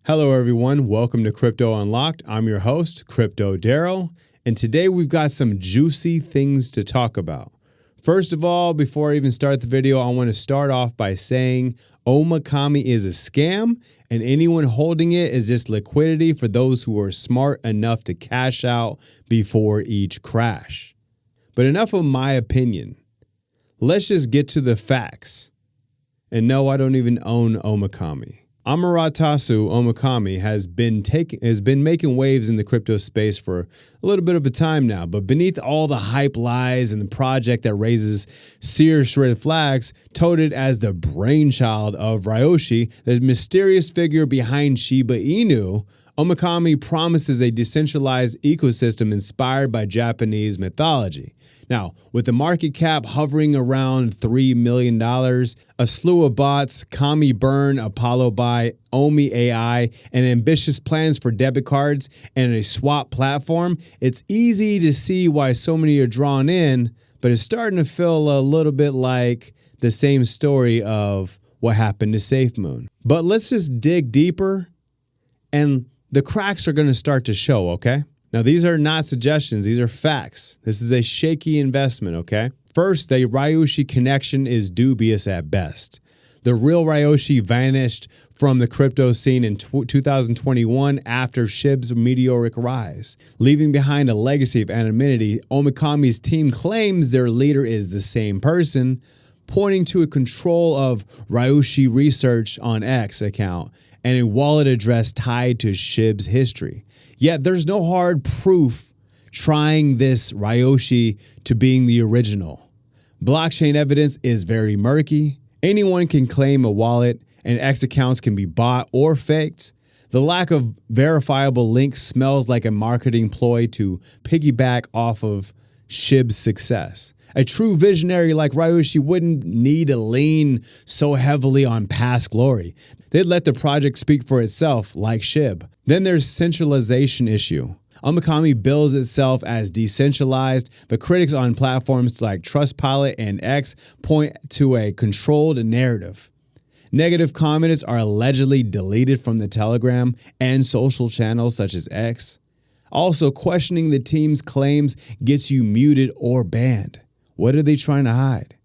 Hello, everyone. Welcome to Crypto Unlocked. I'm your host, Crypto Daryl, and today we've got some juicy things to talk about. First of all, before I even start the video, I want to start off by saying Omikami is a scam, and anyone holding it is just liquidity for those who are smart enough to cash out before each crash. But enough of my opinion. Let's just get to the facts. And no, I don't even own Omikami. Amaterasu Omikami has been making waves in the crypto space for a little bit of a time now, but beneath all the hype lies and the project that raises serious red flags, touted as the brainchild of Ryoshi, the mysterious figure behind Shiba Inu, Omikami promises a decentralized ecosystem inspired by Japanese mythology. Now, with the market cap hovering around $3 million, a slew of bots, Kami Burn, Apollo Buy, Omi AI, and ambitious plans for debit cards and a swap platform, it's easy to see why so many are drawn in, but it's starting to feel a little bit like the same story of what happened to SafeMoon. But let's just dig deeper, and the cracks are going to start to show, okay? Now, these are not suggestions. These are facts. This is a shaky investment, okay? First, the Ryoshi connection is dubious at best. The real Ryoshi vanished from the crypto scene in 2021 after SHIB's meteoric rise, leaving behind a legacy of anonymity. Omikami's team claims their leader is the same person, pointing to a control of Ryoshi research on X account and a wallet address tied to SHIB's history. Yet there's no hard proof trying this Ryoshi to being the original. Blockchain evidence is very murky. Anyone can claim a wallet, and X accounts can be bought or faked. The lack of verifiable links smells like a marketing ploy to piggyback off of SHIB's success. A true visionary like Ryoshi wouldn't need to lean so heavily on past glory. They'd let the project speak for itself, like SHIB. Then there's centralization issue. Omikami bills itself as decentralized, but critics on platforms like Trustpilot and X point to a controlled narrative. Negative comments are allegedly deleted from the Telegram and social channels such as X. Also, questioning the team's claims gets you muted or banned. What are they trying to hide?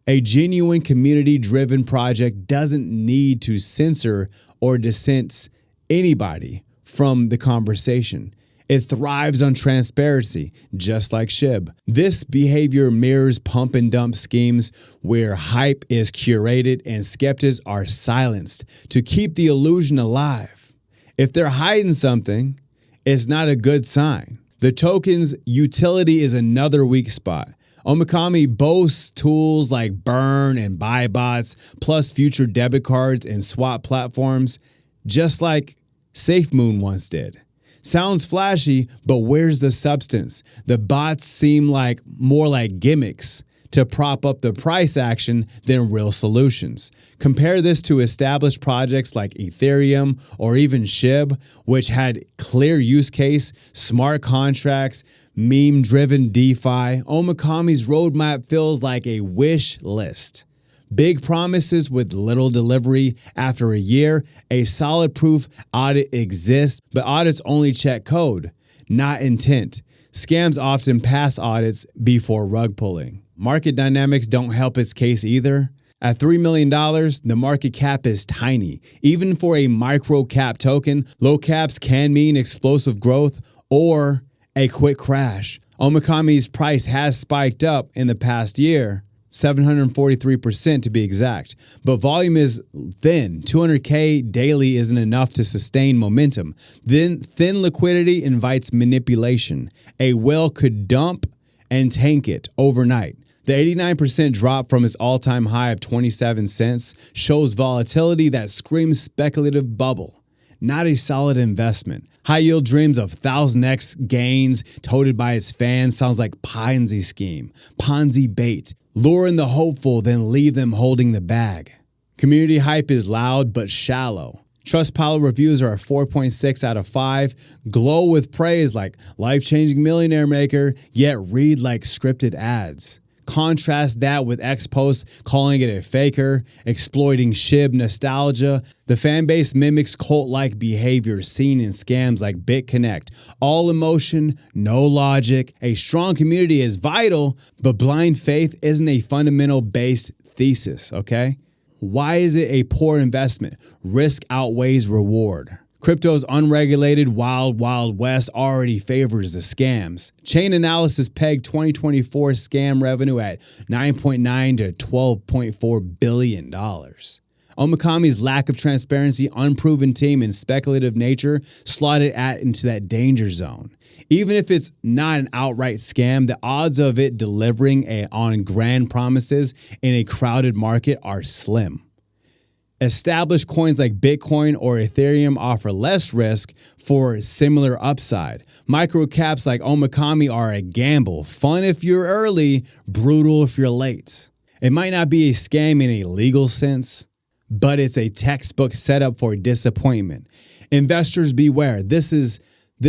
A genuine community-driven project doesn't need to censor or distance anybody from the conversation. It thrives on transparency, just like SHIB. This behavior mirrors pump and dump schemes where hype is curated and skeptics are silenced to keep the illusion alive. If they're hiding something, it's not a good sign. The token's utility is another weak spot. Omikami boasts tools like Burn and Buy bots, plus future debit cards and swap platforms, just like SafeMoon once did. Sounds flashy, but where's the substance? The bots seem like more like gimmicks to prop up the price action than real solutions. Compare this to established projects like Ethereum or even SHIB, which had clear use case, smart contracts, meme-driven DeFi. Omikami's roadmap feels like a wish list. Big promises with little delivery. After a year, a solid proof audit exists, but audits only check code, not intent. Scams often pass audits before rug pulling. Market dynamics don't help its case either. At $3 million, the market cap is tiny. Even for a micro cap token, low caps can mean explosive growth or a quick crash. Omikami's price has spiked up in the past year, 743% to be exact, but volume is thin. 200K daily isn't enough to sustain momentum. Then thin liquidity invites manipulation. A whale could dump and tank it overnight. The 89% drop from its all-time high of 27 cents shows volatility that screams speculative bubble, not a solid investment. High-yield dreams of 1000x gains toted by its fans sounds like Ponzi scheme, Ponzi bait. Lure in the hopeful, then leave them holding the bag. Community hype is loud but shallow. Trustpilot reviews are a 4.6 out of 5, glow with praise like life-changing millionaire maker, yet read like scripted ads. Contrast that with X posts calling it a faker, exploiting SHIB nostalgia. The fan base mimics cult-like behavior seen in scams like BitConnect. All emotion, no logic. A strong community is vital, but blind faith isn't a fundamental based thesis, okay? Why is it a poor investment? Risk outweighs reward. Crypto's unregulated wild, wild west already favors the scams. Chain Analysis pegged 2024 scam revenue at $9.9 to $12.4 billion. Omikami's lack of transparency, unproven team, and speculative nature slot it into that danger zone. Even if it's not an outright scam, the odds of it delivering on grand promises in a crowded market are slim. Established coins like Bitcoin or Ethereum offer less risk for similar upside. Micro caps like Omikami are a gamble. Fun if you're early, brutal if you're late. It might not be a scam in a legal sense, but it's a textbook setup for disappointment. Investors beware. This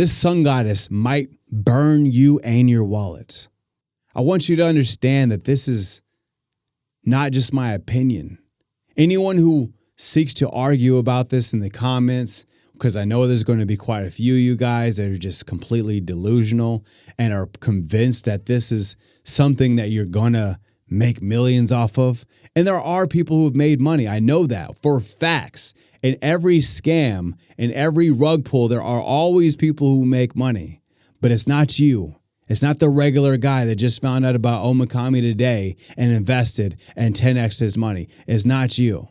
sun goddess might burn you and your wallet. I want you to understand that this is not just my opinion. Anyone who seeks to argue about this in the comments, because I know there's going to be quite a few of you guys that are just completely delusional and are convinced that this is something that you're going to make millions off of. And there are people who have made money. I know that for facts. In every scam, in every rug pull, there are always people who make money. But it's not you. It's not the regular guy that just found out about Omikami today and invested and 10x'd his money. It's not you.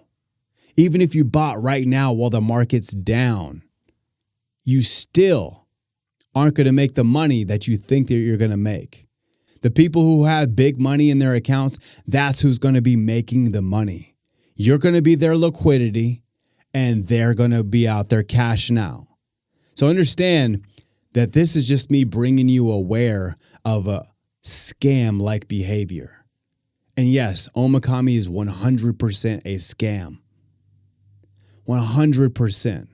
Even if you bought right now while the market's down, you still aren't going to make the money that you think that you're going to make. The people who have big money in their accounts, that's who's going to be making the money. You're going to be their liquidity, and they're going to be out there cashing out. So understand that this is just me bringing you aware of a scam-like behavior. And yes, Omikami is 100% a scam. 100%.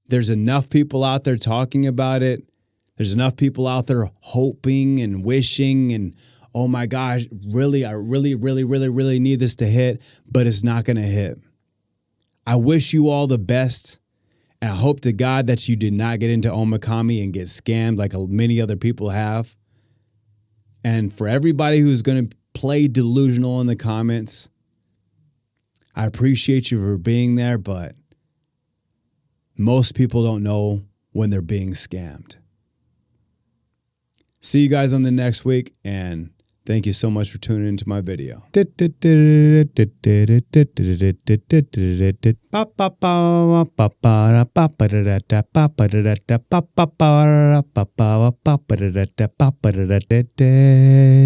There's enough people out there talking about it. There's enough people out there hoping and wishing and, oh my gosh, I really need this to hit, but it's not going to hit. I wish you all the best. And I hope to God that you did not get into Omikami and get scammed like many other people have. And for everybody who's going to play delusional in the comments, I appreciate you for being there, but most people don't know when they're being scammed. See you guys on the next week, and thank you so much for tuning into my video.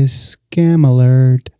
Scam alert.